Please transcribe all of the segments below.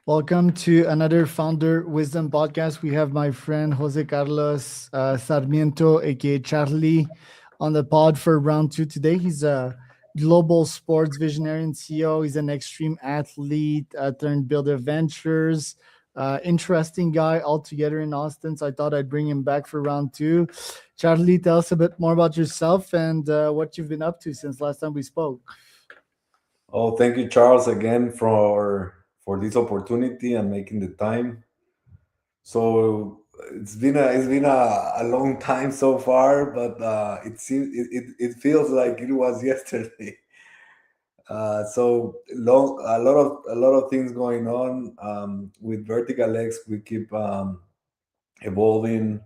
Welcome to another Founder Wisdom podcast. We have my friend Jose Carlos Sarmiento, aka Charlie, on the pod for round two today. He's a global sports visionary and CEO. He's an extreme athlete turned builder of ventures. Interesting guy altogether in Austin. So I thought I'd bring him back for round two. Charlie, tell us a bit more about yourself and what you've been up to since last time we spoke. Oh, thank you, Charles, again for this opportunity and making the time. So it's been a long time so far, but it feels like it was yesterday. So long, a lot of things going on with Vertical X. We keep evolving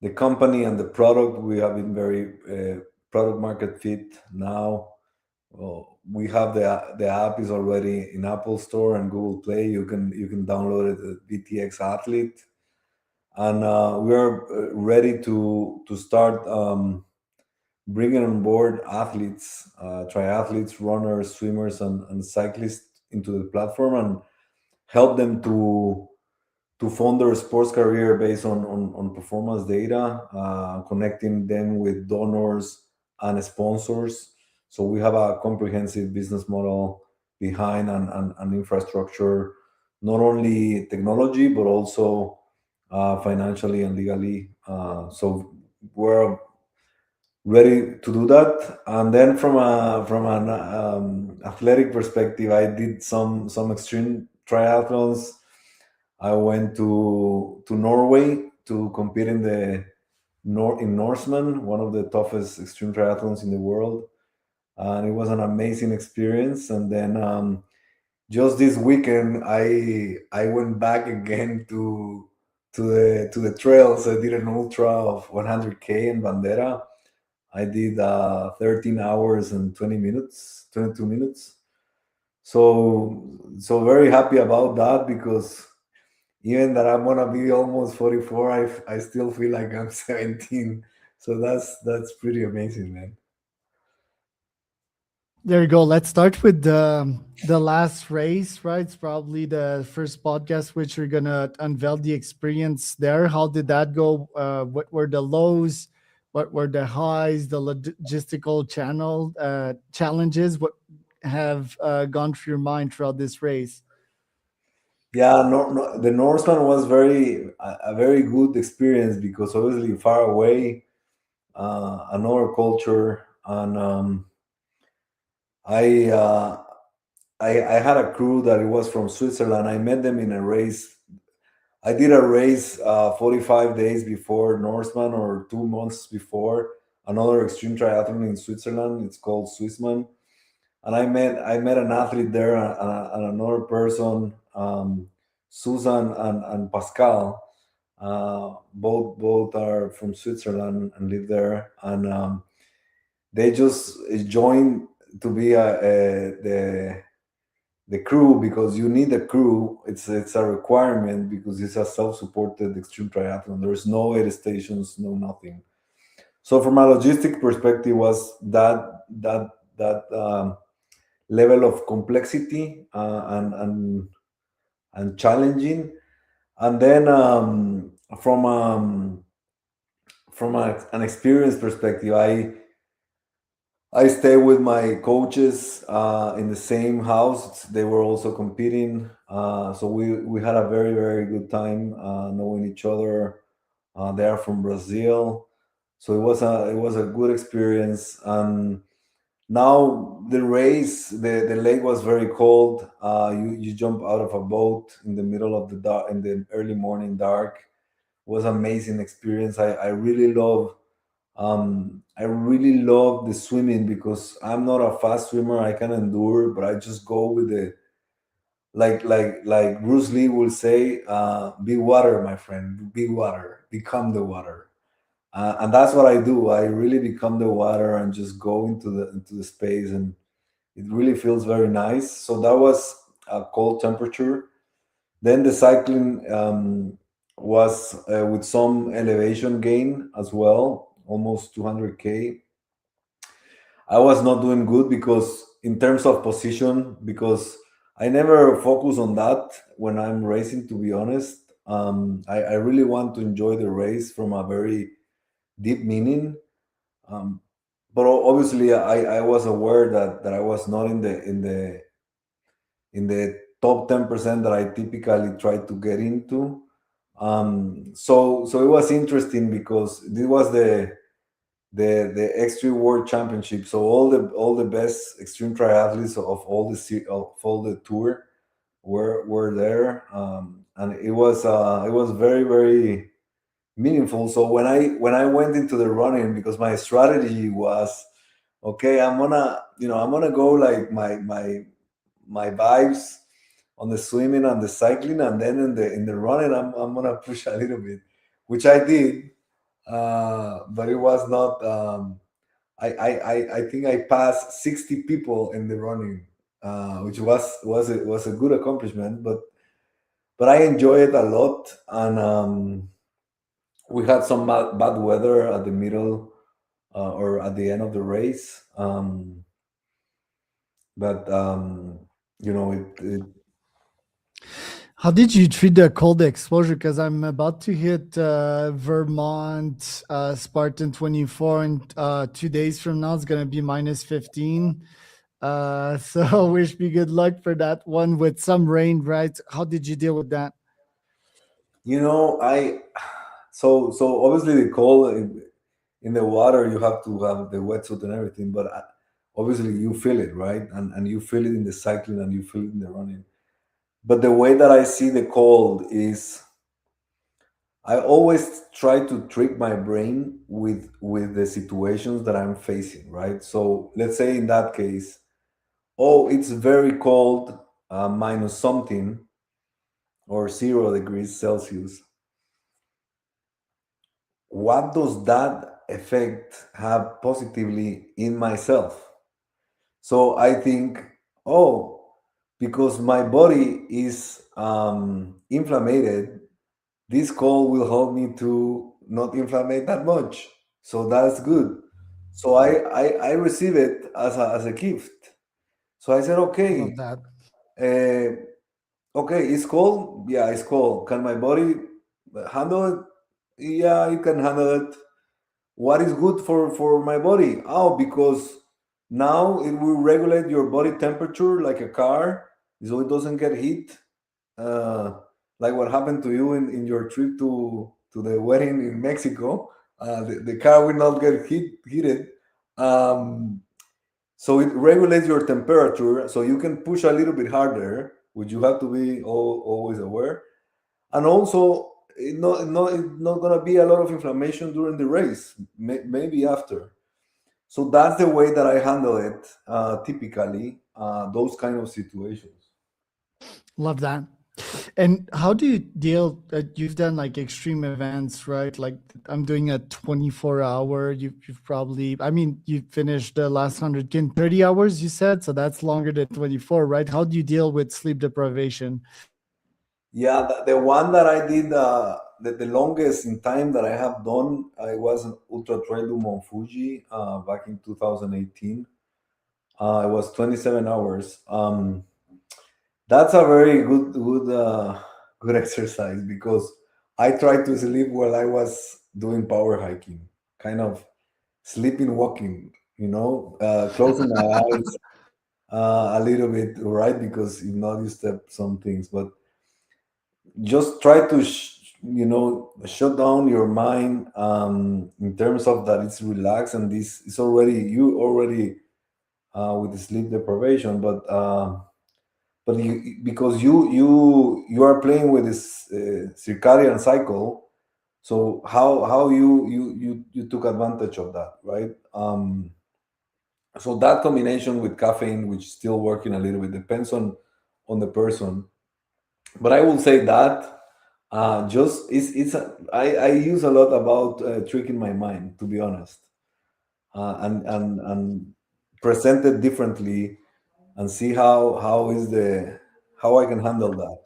the company and the product. We have been very product market fit now. Well, we have the app is already in Apple Store and Google Play. You can download it at VTX Athlete, and we are ready to start bringing on board athletes, triathletes, runners, swimmers, and cyclists into the platform and help them to fund their sports career based on performance data, connecting them with donors and sponsors. So we have a comprehensive business model behind and infrastructure, not only technology, but also financially and legally. So we're ready to do that. And then from an athletic perspective, I did some extreme triathlons. I went to Norway to compete in the in Norseman, one of the toughest extreme triathlons in the world, and it was an amazing experience. And then just this weekend, I went back again to the trails. I did an ultra of 100K in Bandera. I did 13 hours and 20 minutes, 22 minutes. So very happy about that because even that I'm gonna be almost 44, I still feel like I'm 17. So that's pretty amazing, man. There you go. Let's start with the last race, right? It's probably the first podcast which you're gonna unveil the experience there. How did that go? What were the lows? What were the highs? The logistical channel challenges? What have gone through your mind throughout this race? Yeah, the Norseman was a very good experience because obviously far away, another culture, and I, uh, I had a crew that it was from Switzerland. I met them in a race. I did a race 45 days before Norseman or 2 months before another extreme triathlon in Switzerland. It's called Swissman, and I met an athlete there and another person, Susan and Pascal. Both are from Switzerland and live there, and they just joined to be the crew because you need a crew. It's a requirement because it's a self-supported extreme triathlon. There's no aid stations, no nothing. So from a logistic perspective, was that level of complexity and challenging. And then an experience perspective, I stay with my coaches in the same house. They were also competing, so we had a very good time knowing each other. They are from Brazil, so it was a good experience. And now the race, the lake was very cold. You jump out of a boat in the middle of the dark, in the early morning dark. It was amazing experience. I really love the swimming because I'm not a fast swimmer. I can endure, but I just go with the, like Bruce Lee will say, "Be water, my friend. Be water. Become the water." And that's what I do. I really become the water and just go into the space, and it really feels very nice. So that was a cold temperature. Then the cycling was with some elevation gain as well, almost 200K. I was not doing good because in terms of position, because I never focus on that when I'm racing, to be honest. I really want to enjoy the race from a very deep meaning. Um, but obviously, I was aware that I was not in the top 10% that I typically try to get into. So it was interesting because this was the Extreme World Championship. So all the best extreme triathletes of all the tour were there, and it was very very meaningful. So when I went into the running, because my strategy was, okay, I'm gonna go like my vibes on the swimming and the cycling, and then in the running I'm gonna push a little bit, which I did, but it was not. I think I passed 60 people in the running, which was a good accomplishment, but I enjoy it a lot, and we had some bad weather at the middle, or at the end of the race, but How did you treat the cold exposure? Because I'm about to hit Vermont Spartan 24, and 2 days from now it's gonna be minus 15. So wish me good luck for that one with some rain. Right? How did you deal with that? I so obviously the cold in the water, you have to have the wetsuit and everything, but obviously you feel it, right? And you feel it in the cycling, and you feel it in the running. But the way that I see the cold is, I always try to trick my brain with the situations that I'm facing, right? So let's say in that case, oh, it's very cold, minus something, or 0 degrees Celsius. What does that effect have positively in myself? So I think, oh, because my body is inflamed, this cold will help me to not inflame that much. So that's good. So I receive it as a gift. So I said, Love okay, that. uh, okay, it's cold. Yeah, it's cold. Can my body handle it? Yeah, it can handle it. What is good for my body? Oh, because now it will regulate your body temperature like a car, so it doesn't get heat, uh, like what happened to you in your trip to the wedding in Mexico. The car will not get heated. um, so it regulates your temperature, so you can push a little bit harder, which you have to be always aware. And also, it's not gonna be a lot of inflammation during the race, maybe after. So that's the way that I handle it, typically, those kind of situations. Love that. And how do you deal? You've done like extreme events, right? Like I'm doing a 24 hour. You've probably, I mean, you finished the last 100 in 30 hours, you said. So that's longer than 24, right? How do you deal with sleep deprivation? Yeah, the one that I did, the longest in time that I have done, I was an Ultra Trail du Mont Fuji, back in 2018. It was 27 hours. That's a very good exercise, because I tried to sleep while I was doing power hiking, kind of sleeping walking, closing my eyes, a little bit, right? Because if not, you step some things. But just try to shut down your mind, in terms of that it's relaxed, and this is already with the sleep deprivation, but because you are playing with this circadian cycle. So how you took advantage of that, right? So that combination with caffeine, which is still working a little bit, depends on the person. But I will say that, just I use a lot about tricking my mind, to be honest, and present it differently, and see how I can handle that.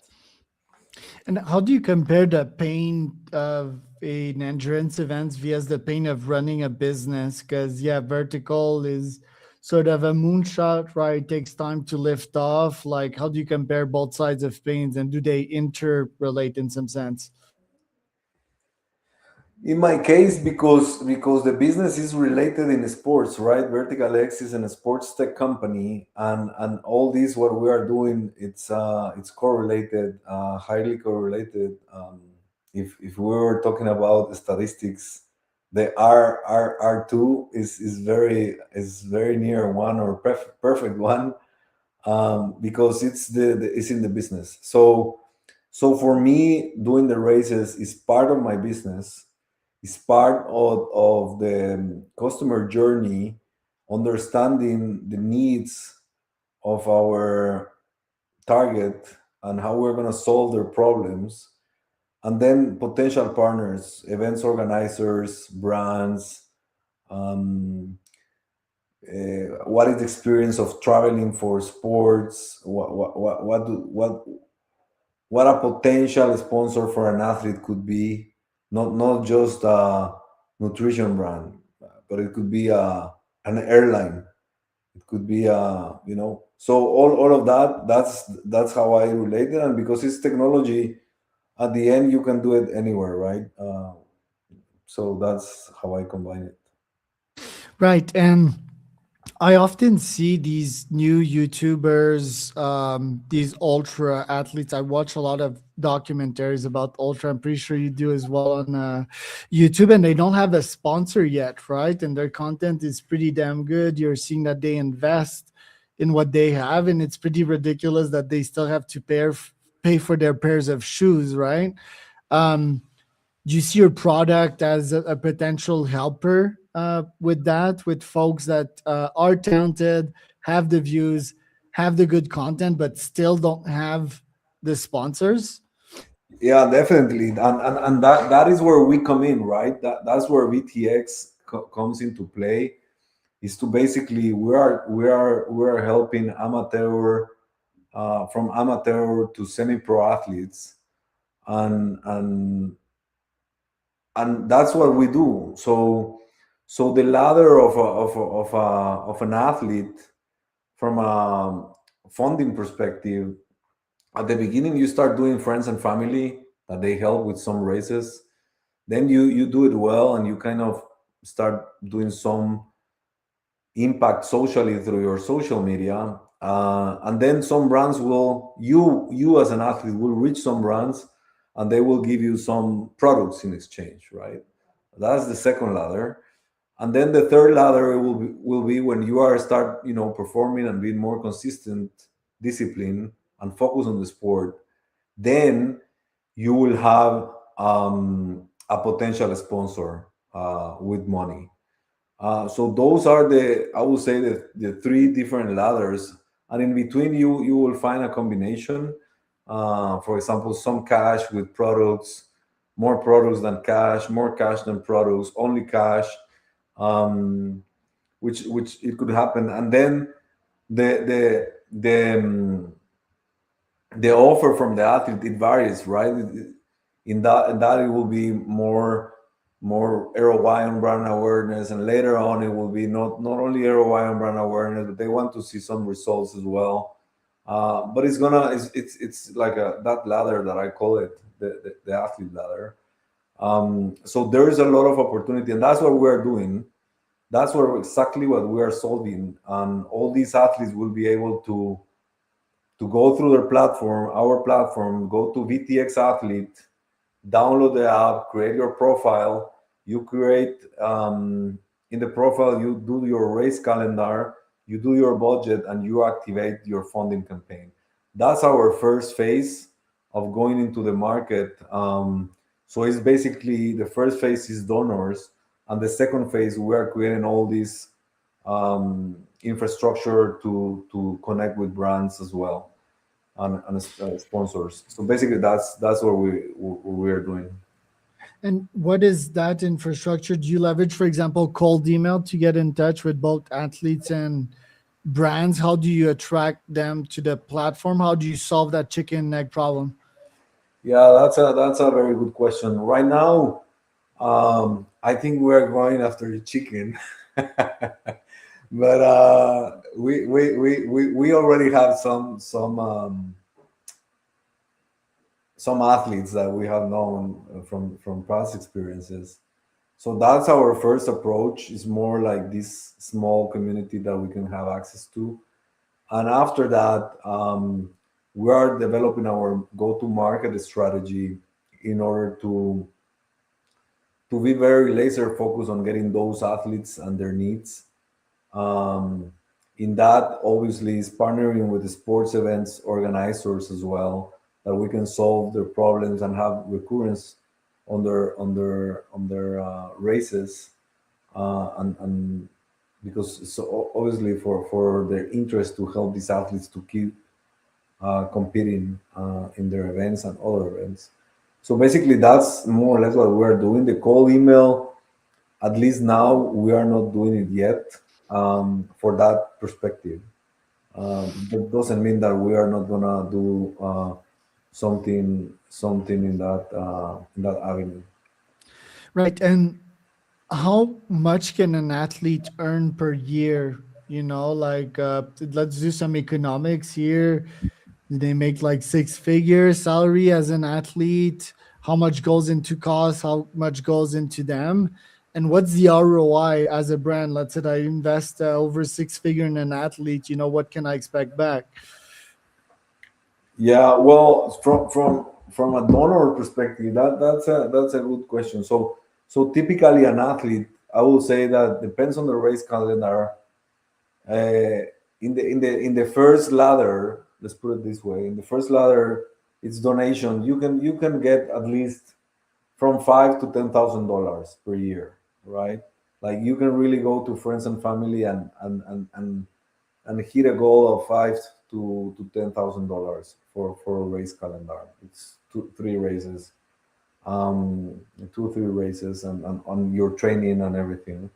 And how do you compare the pain of an endurance event vs the pain of running a business? Because yeah, vertical is sort of a moonshot, right? It takes time to lift off. Like, how do you compare both sides of pains, and do they interrelate in some sense? In my case, because the business is related in sports, right? Vertical X is a sports tech company, and all this what we are doing, it's correlated, highly correlated. If we were talking about statistics, the R2 is very near one, or perfect one, because it's in the business. So for me, doing the races is part of my business. It's part of the customer journey, understanding the needs of our target and how we're going to solve their problems. And then potential partners, events organizers, brands, um, what is the experience of traveling for sports, what a potential sponsor for an athlete could be, not just a nutrition brand, but it could be an airline, it could be so all of that, that's how I relate it. And because it's technology, at the end you can do it anywhere, right? So that's how I combine it. Right. And I often see these new YouTubers, these ultra athletes. I watch a lot of documentaries about ultra. I'm pretty sure you do as well on YouTube, and they don't have a sponsor yet, right? And their content is pretty damn good. You're seeing that they invest in what they have, and it's pretty ridiculous that they still have to pay for their pairs of shoes, right? Um, do you see your product as a potential helper with that, with folks that are talented, have the views, have the good content, but still don't have the sponsors? Yeah, definitely, and that is where we come in, right? That's where VTX comes into play. Is to basically we are helping amateur, from amateur to semi-pro athletes, and and that's what we do. So the ladder of an athlete, from a funding perspective, at the beginning you start doing friends and family that they help with some races. Then you do it well, and you kind of start doing some impact socially through your social media, and then some brands will, you as an athlete will reach some brands, and they will give you some products in exchange, right? That's the second ladder. And then the third ladder will be when you are start, performing and being more consistent, discipline, and focus on the sport. Then you will have a potential sponsor with money. So those are I would say, the three different ladders, and in between you will find a combination. For example, some cash with products, more products than cash, more cash than products, only cash, um, which it could happen. And then the offer from the athlete, it varies, right? In that it will be more ROI on brand awareness, and later on it will be not only ROI on brand awareness, but they want to see some results as well. But it's like that ladder that I call it, the athlete ladder. So there is a lot of opportunity, and that's what we're doing. That's exactly what we are solving, and all these athletes will be able to go through their platform, our platform, go to VTX Athlete, download the app, create your profile. You create, in the profile, you do your race calendar, you do your budget, and you activate your funding campaign. That's our first phase of going into the market. So it's basically, the first phase is donors, and the second phase we are creating all this infrastructure to connect with brands as well, and sponsors. So basically, that's what we're doing. And what is that infrastructure? Do you leverage, for example, cold email to get in touch with both athletes and brands? How do you attract them to the platform? How do you solve that chicken and egg problem? Yeah, that's a very good question. Right now, I think we're going after the chicken, but we already have some athletes that we have known from past experiences. So that's our first approach. Is more like this small community that we can have access to, and after that, we are developing our go-to-market strategy in order to be very laser focused on getting those athletes and their needs. Um, in that, obviously, is partnering with the sports events organizers as well, that we can solve their problems and have recurrence on their races, and because so obviously for their interest to help these athletes to keep competing in their events and other events. So basically, that's more or less what we're doing. The cold email, at least now, we are not doing it yet, for that perspective. That doesn't mean that we are not gonna do something in that avenue. Right. And how much can an athlete earn per year? Like, let's do some economics here. Do they make like six figure salary as an athlete? How much goes into costs? How much goes into them? And what's the ROI as a brand? Let's say I invest over six figure in an athlete. What can I expect back? Yeah, well, from a donor perspective, that's a good question. So typically, an athlete, I will say that depends on the race calendar. Uh, in the first ladder, let's put it this way, in the first ladder, it's donation. You can get at least from $5,000 to $10,000 per year, right? Like you can really go to friends and family and hit a goal of five to $10,000 for a race calendar. It's three races, um, 2 3 races, and on your training and everything.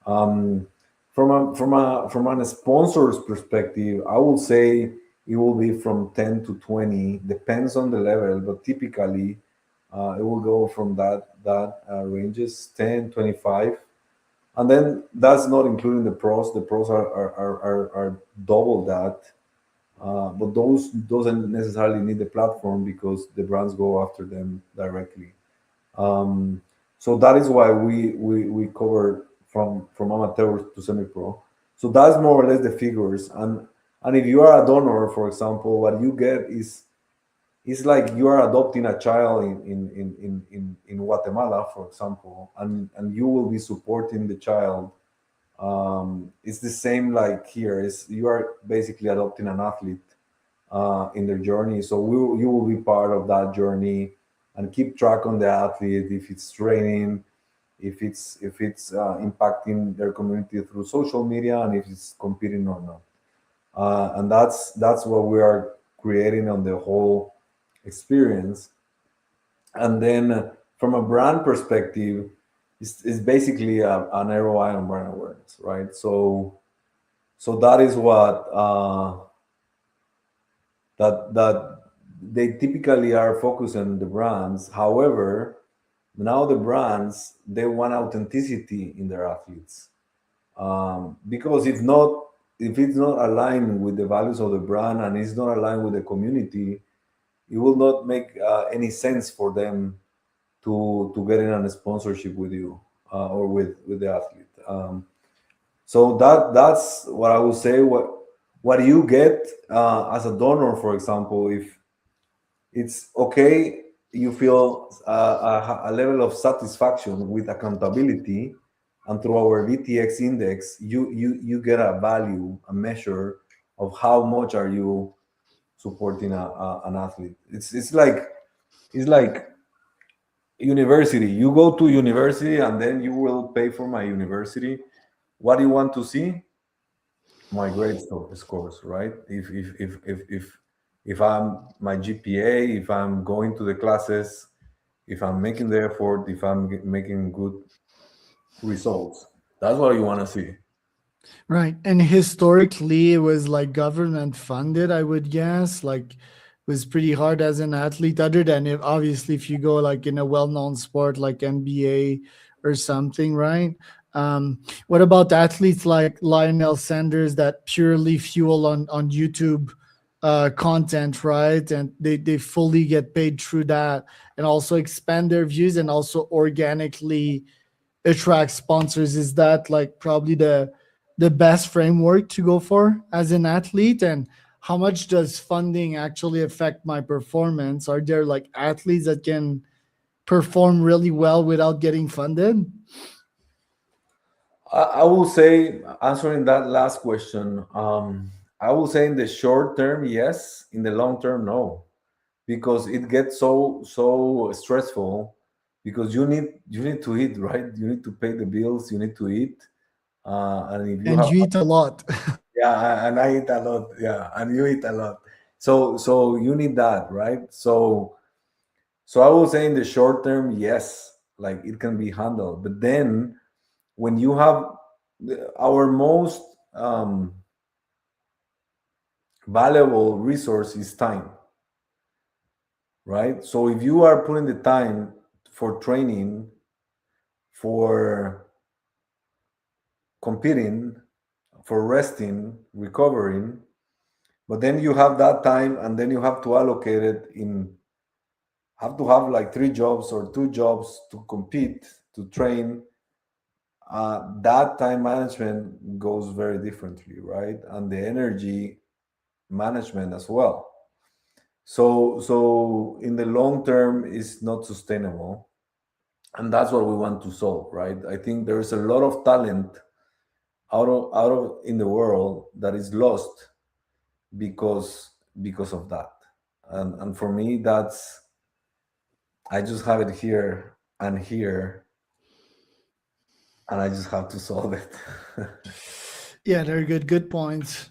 Um, from a sponsor's perspective, I will say it will be from 10 to 20, depends on the level, but typically it will go from that ranges 10 25, and then that's not including the pros. The pros are double that, but those doesn't necessarily need the platform because the brands go after them directly. um, so that is why we cover from amateur to semi-pro. So that's more or less the figures. And if you are a donor, for example, what you get is like you are adopting a child in Guatemala, for example, and you will be supporting the child. It's the same like here. Is you are basically adopting an athlete in their journey. So you will be part of that journey and keep track on the athlete if it's training, if it's impacting their community through social media, and if it's competing or not. And that's what we are creating on the whole experience. And then from a brand perspective, it's basically an ROI on brand awareness, right? So that is what that they typically are focused on the brands. However, now the brands, they want authenticity in their athletes, because if it's not aligned with the values of the brand and it's not aligned with the community, it will not make any sense for them to get in a sponsorship with you, or with the athlete. So that's what I would say. What you get as a donor, for example, if it's okay, you feel a level of satisfaction with accountability, and through our VTX index, you get a value, a measure of how much are you supporting an athlete. It's like university. You go to university and then you will pay for my university. What do you want to see? My scores, right? If I'm my GPA, if I'm going to the classes, if I'm making the effort, if I'm making good results, that's what you want to see. Right. And historically, it was like government funded, I would guess. Like, it was pretty hard as an athlete, other than if obviously if you go like in a well known sport like NBA or something, right? What about athletes like Lionel Sanders that purely fuel on YouTube content, right? And they fully get paid through that, and also expand their views and also organically attract sponsors. Is that like probably the best framework to go for as an athlete? And how much does funding actually affect my performance? Are there like athletes that can perform really well without getting funded? I will say, answering that last question, I will say in the short term, yes. In the long term, no, because it gets so stressful. Because you need to eat, right? You need to pay the bills. You need to eat, and if you And have, you eat a lot. yeah, and I eat a lot, yeah, and you eat a lot. So you need that, right? So I will say in the short term, yes, like it can be handled. But then when you have our most valuable resource is time, right? So if you are putting the time for training, for competing, for resting, recovering, but then you have that time and then you have to allocate it in, have to have like three jobs or two jobs to compete, to train. That time management goes very differently, right? And the energy management as well. So in the long term, it's not sustainable, and that's what we want to solve, right? I think there's a lot of talent out of in the world that is lost because of that, and for me, that's, I just have it here and here, and I just have to solve it. Yeah, they're good points.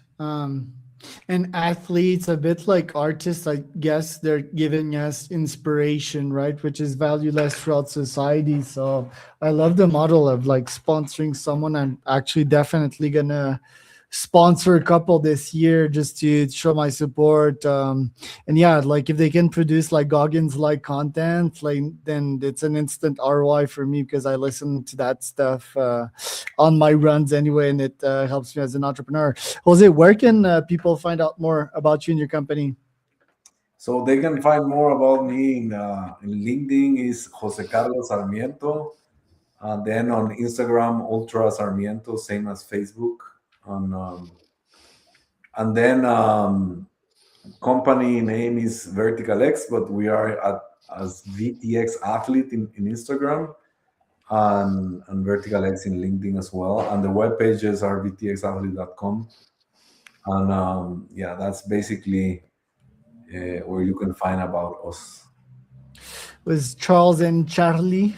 And athletes, a bit like artists, I guess they're giving us inspiration, right? Which is valueless throughout society. So I love the model of like sponsoring someone. I'm actually definitely gonna sponsor a couple this year just to show my support. And yeah, like if they can produce like Goggins like content, like then it's an instant ROI for me because I listen to that stuff on my runs anyway, and it helps me as an entrepreneur. Jose, where can people find out more about you and your company? So they can find more about me in LinkedIn is Jose Carlos Sarmiento, and then on Instagram Ultra Sarmiento, same as Facebook. On and then company name is Vertical X, but we are at as VTX Athlete in Instagram, and Vertical X in LinkedIn as well. And the web pages are vtxathlete.com. And yeah, that's basically where you can find about us. Was Charles and Charlie